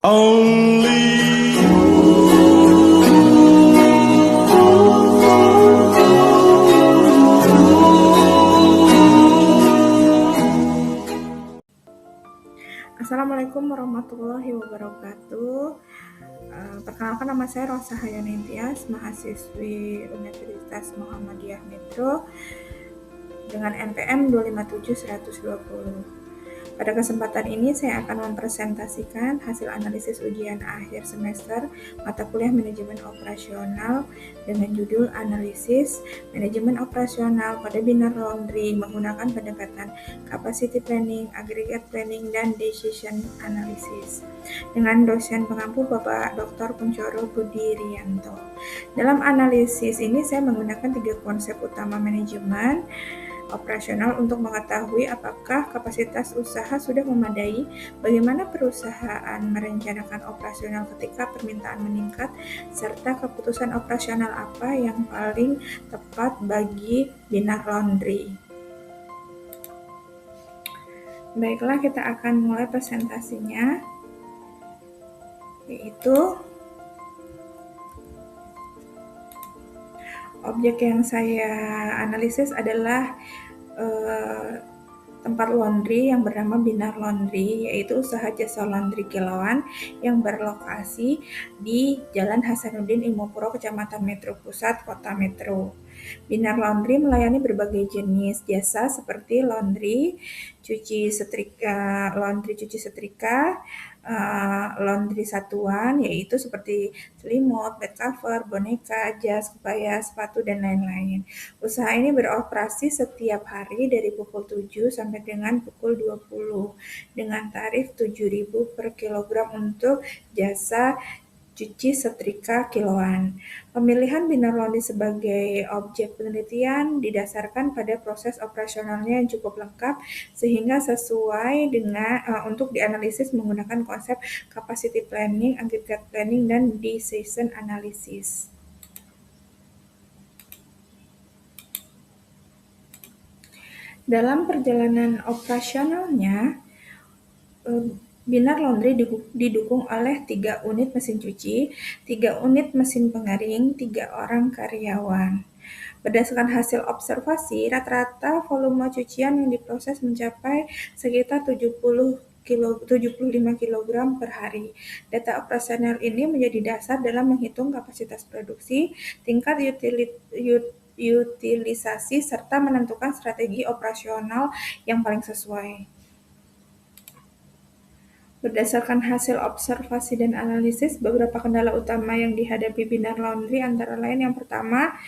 Assalamualaikum warahmatullahi wabarakatuh. Perkenalkan, nama saya Rosa Hayanintias, mahasiswi Universitas Muhammadiyah Metro dengan NPM 257120. Pada kesempatan ini saya akan mempresentasikan hasil analisis ujian akhir semester mata kuliah manajemen operasional dengan judul analisis manajemen operasional pada Binar Laundry menggunakan pendekatan capacity planning, aggregate planning, dan decision analysis dengan dosen pengampu Bapak Dr. Kuncoro Budi Rianto. Dalam analisis ini saya menggunakan 3 konsep utama manajemen operasional untuk mengetahui apakah kapasitas usaha sudah memadai, bagaimana perusahaan merencanakan operasional ketika permintaan meningkat, serta keputusan operasional apa yang paling tepat bagi Binar Laundry. Baiklah, kita akan mulai presentasinya, yaitu objek yang saya analisis adalah tempat laundry yang bernama Binar Laundry, yaitu usaha jasa laundry kilauan yang berlokasi di Jalan Hasanuddin Imopuro, Kecamatan Metro Pusat, Kota Metro. Binar Laundry melayani berbagai jenis jasa seperti laundry cuci setrika, laundry satuan, yaitu seperti selimut, bed cover, boneka, jas, kebaya, sepatu, dan lain-lain. Usaha ini beroperasi setiap hari dari pukul 7 sampai dengan pukul 20 dengan tarif 7.000 per kilogram untuk jasa cuci setrika kilauan. Pemilihan Binar Laundry sebagai objek penelitian didasarkan pada proses operasionalnya yang cukup lengkap sehingga sesuai dengan untuk dianalisis menggunakan konsep capacity planning, aggregate planning, dan decision analysis. Dalam perjalanan operasionalnya, Binar Laundry didukung oleh 3 unit mesin cuci, 3 unit mesin pengering, 3 orang karyawan. Berdasarkan hasil observasi, rata-rata volume cucian yang diproses mencapai sekitar 75 kg per hari. Data operasional ini menjadi dasar dalam menghitung kapasitas produksi, tingkat utilisasi, serta menentukan strategi operasional yang paling sesuai. Berdasarkan hasil observasi dan analisis, beberapa kendala utama yang dihadapi Binar Laundry antara lain yang pertama,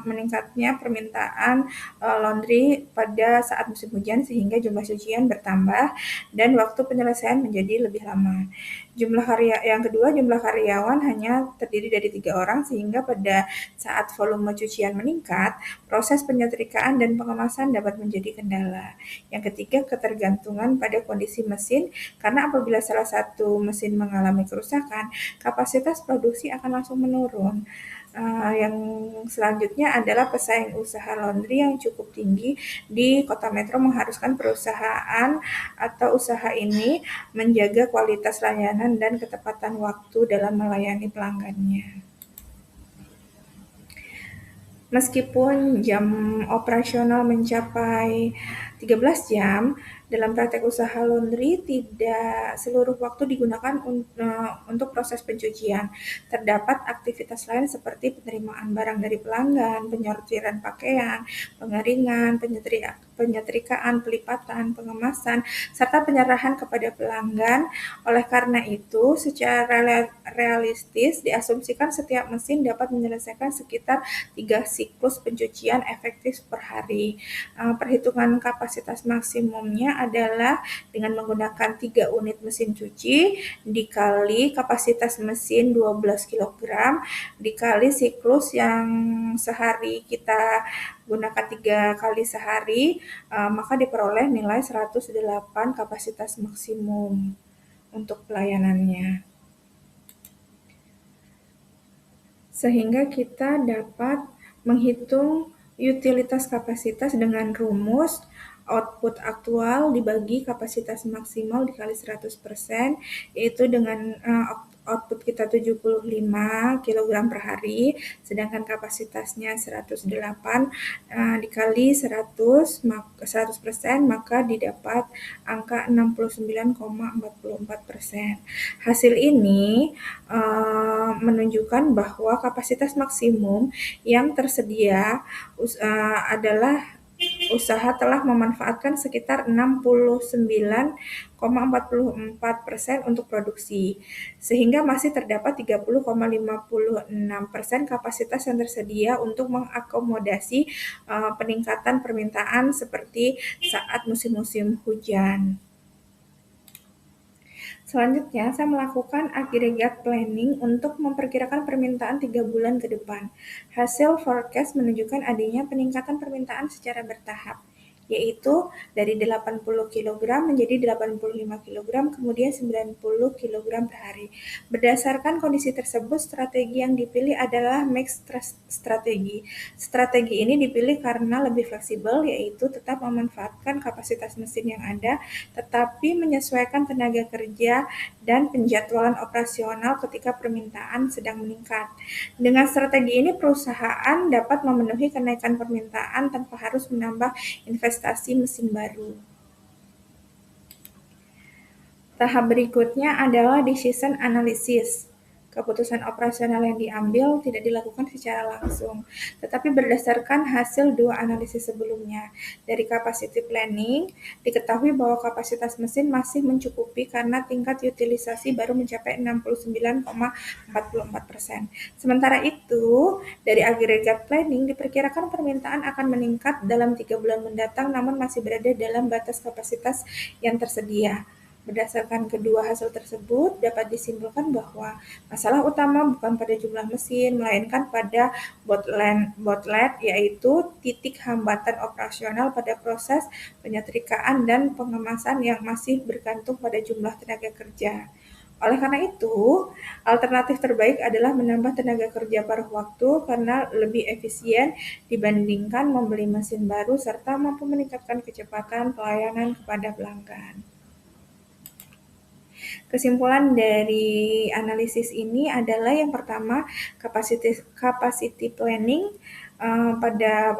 meningkatnya permintaan laundry pada saat musim hujan sehingga jumlah cucian bertambah dan waktu penyelesaian menjadi lebih lama. Yang kedua, jumlah karyawan hanya terdiri dari 3 orang sehingga pada saat volume cucian meningkat, proses penyetrikaan dan pengemasan dapat menjadi kendala. Yang ketiga, ketergantungan pada kondisi mesin, karena apabila salah satu mesin mengalami kerusakan, kapasitas produksi akan langsung menurun. Yang selanjutnya adalah pesaing usaha laundry yang cukup tinggi di Kota Metro mengharuskan perusahaan atau usaha ini menjaga kualitas layanan dan ketepatan waktu dalam melayani pelanggannya. Meskipun jam operasional mencapai 13 jam, dalam praktek usaha laundry tidak seluruh waktu digunakan untuk proses pencucian. Terdapat aktivitas lain seperti penerimaan barang dari pelanggan, penyortiran pakaian, pengeringan, penyetrikaan, pelipatan, pengemasan, serta penyerahan kepada pelanggan. Oleh karena itu, secara realistis diasumsikan setiap mesin dapat menyelesaikan sekitar 3 siklus pencucian efektif per hari. Perhitungan kapasitas maksimumnya adalah dengan menggunakan 3 unit mesin cuci dikali kapasitas mesin 12 kg dikali siklus yang sehari kita gunakan 3 kali sehari, maka diperoleh nilai 108 kapasitas maksimum untuk pelayanannya. Sehingga kita dapat menghitung utilitas kapasitas dengan rumus output aktual dibagi kapasitas maksimal dikali 100%, yaitu dengan output kita 75 kg per hari, sedangkan kapasitasnya 108 dikali 100%, maka didapat angka 69,44%. Hasil ini menunjukkan bahwa kapasitas maksimum yang tersedia adalah usaha telah memanfaatkan sekitar 69,44% untuk produksi, sehingga masih terdapat 30,56% kapasitas yang tersedia untuk mengakomodasi peningkatan permintaan seperti saat musim-musim hujan. Selanjutnya, saya melakukan aggregate planning untuk memperkirakan permintaan 3 bulan ke depan. Hasil forecast menunjukkan adanya peningkatan permintaan secara bertahap, yaitu dari 80 kg menjadi 85 kg, kemudian 90 kg per hari. Berdasarkan kondisi tersebut, strategi yang dipilih adalah mix strategi. Strategi ini dipilih karena lebih fleksibel, yaitu tetap memanfaatkan kapasitas mesin yang ada, tetapi menyesuaikan tenaga kerja dan penjadwalan operasional ketika permintaan sedang meningkat. Dengan strategi ini, perusahaan dapat memenuhi kenaikan permintaan tanpa harus menambah investasi mesin baru. Tahap berikutnya adalah decision analysis. Keputusan operasional yang diambil tidak dilakukan secara langsung, tetapi berdasarkan hasil 2 analisis sebelumnya. Dari capacity planning, diketahui bahwa kapasitas mesin masih mencukupi karena tingkat utilisasi baru mencapai 69,44%. Sementara itu, dari aggregate planning diperkirakan permintaan akan meningkat dalam 3 bulan mendatang, namun masih berada dalam batas kapasitas yang tersedia. Berdasarkan kedua hasil tersebut, dapat disimpulkan bahwa masalah utama bukan pada jumlah mesin, melainkan pada bottleneck, yaitu titik hambatan operasional pada proses penyetrikaan dan pengemasan yang masih bergantung pada jumlah tenaga kerja. Oleh karena itu, alternatif terbaik adalah menambah tenaga kerja paruh waktu karena lebih efisien dibandingkan membeli mesin baru serta mampu meningkatkan kecepatan pelayanan kepada pelanggan. Kesimpulan dari analisis ini adalah yang pertama, capacity planning pada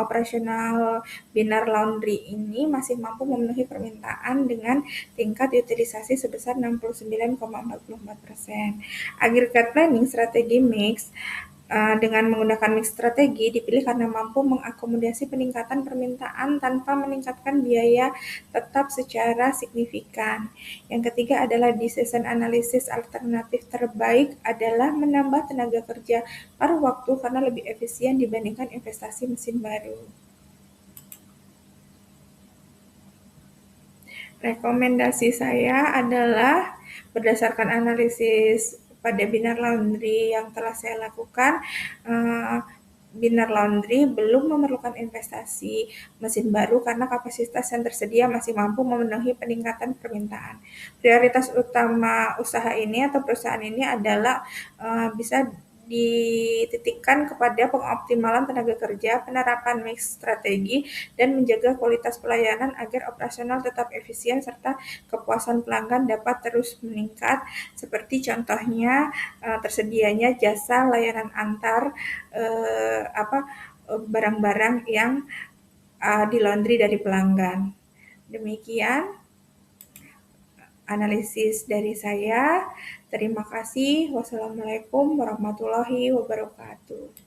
operasional Binar Laundry ini masih mampu memenuhi permintaan dengan tingkat utilisasi sebesar 69,44%. Aggregate planning strategi mix dengan menggunakan mix strategi dipilih karena mampu mengakomodasi peningkatan permintaan tanpa meningkatkan biaya tetap secara signifikan. Yang ketiga adalah decision analysis. Alternatif terbaik adalah menambah tenaga kerja paruh waktu karena lebih efisien dibandingkan investasi mesin baru. Rekomendasi saya adalah berdasarkan analisis pada Binar Laundry yang telah saya lakukan, Binar Laundry belum memerlukan investasi mesin baru karena kapasitas yang tersedia masih mampu memenuhi peningkatan permintaan. Prioritas utama usaha ini atau perusahaan ini adalah bisa dititikkan kepada pengoptimalan tenaga kerja, penerapan mix strategi, dan menjaga kualitas pelayanan agar operasional tetap efisien serta kepuasan pelanggan dapat terus meningkat, seperti contohnya tersedianya jasa layanan antar barang-barang yang dilaundry dari pelanggan. Demikian analisis dari saya. Terima kasih. Wassalamualaikum warahmatullahi wabarakatuh.